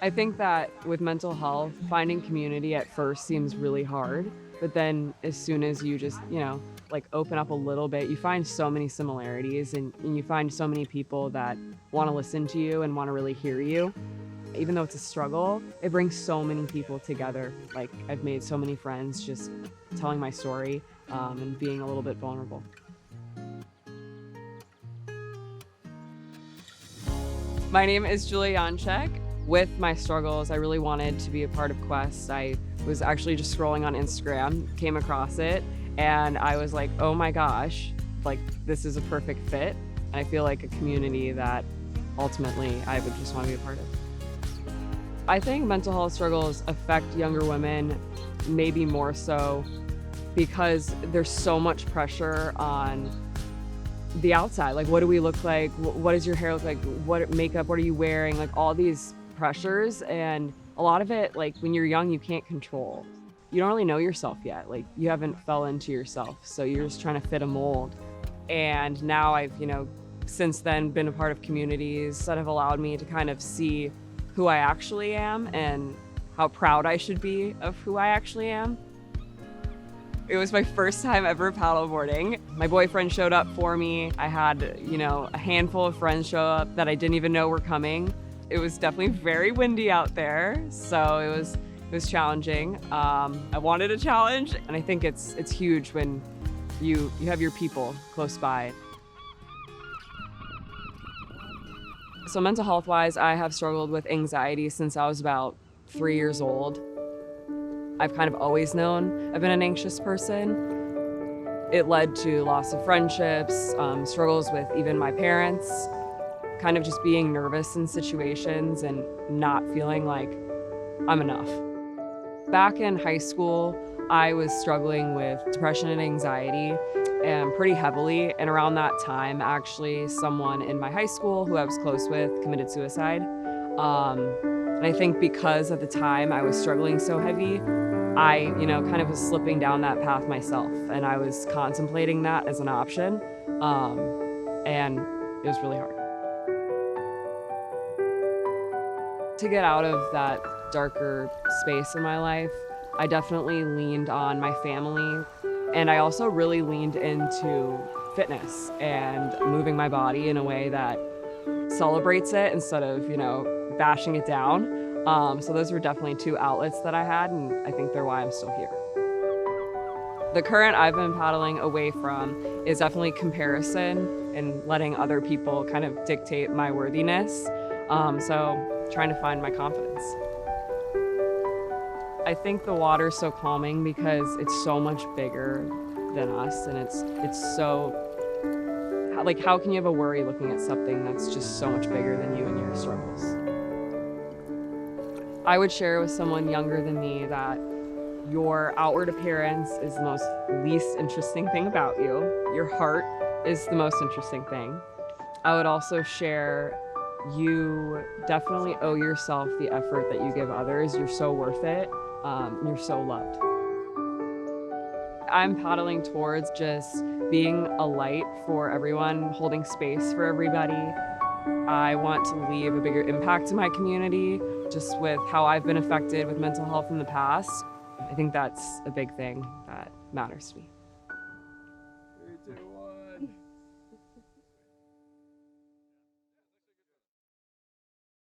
I think that with mental health, finding community at first seems really hard, but then as soon as you just, like open up a little bit, you find so many similarities and you find so many people that want to listen to you and want to really hear you. Even though it's a struggle, it brings so many people together. Like I've made so many friends just telling my story and being a little bit vulnerable. My name is Julia Janczek. With my struggles, I really wanted to be a part of Quest. I was actually just scrolling on Instagram, came across it, and I was like, oh my gosh, like this is a perfect fit. And I feel like a community that ultimately I would just want to be a part of. I think mental health struggles affect younger women maybe more so because there's so much pressure on the outside. Like, what do we look like? What does your hair look like? What makeup? What are you wearing? Like all these pressures, and a lot of it, like when you're young, you can't control. You don't really know yourself yet. Like you haven't fell into yourself, so you're just trying to fit a mold. And now I've, since then been a part of communities that have allowed me to kind of see who I actually am and how proud I should be of who I actually am. It was my first time ever paddleboarding. My boyfriend showed up for me. I had, a handful of friends show up that I didn't even know were coming. It was definitely very windy out there, so it was challenging. I wanted a challenge, and I think it's huge when you have your people close by. So mental health wise, I have struggled with anxiety since I was about 3 years old. I've kind of always known I've been an anxious person. It led to loss of friendships, struggles with even my parents, kind of just being nervous in situations and not feeling like I'm enough. Back in high school, I was struggling with depression and anxiety and pretty heavily. And around that time, actually, someone in my high school who I was close with committed suicide. And I think because at the time I was struggling so heavy, I, kind of was slipping down that path myself. And I was contemplating that as an option. And it was really hard. To get out of that darker space in my life, I definitely leaned on my family. And I also really leaned into fitness and moving my body in a way that celebrates it instead of, bashing it down. So those were definitely two outlets that I had, and I think they're why I'm still here. The current I've been paddling away from is definitely comparison and letting other people kind of dictate my worthiness. So trying to find my confidence. I think the water's so calming because it's so much bigger than us, and it's so, like, how can you have a worry looking at something that's just so much bigger than you and your struggles? I would share with someone younger than me that your outward appearance is the most least interesting thing about you. Your heart is the most interesting thing. I would also share you definitely owe yourself the effort that you give others. You're so worth it. You're so loved. I'm paddling towards just being a light for everyone, holding space for everybody. I want to leave a bigger impact to my community, just with how I've been affected with mental health in the past. I think that's a big thing that matters to me.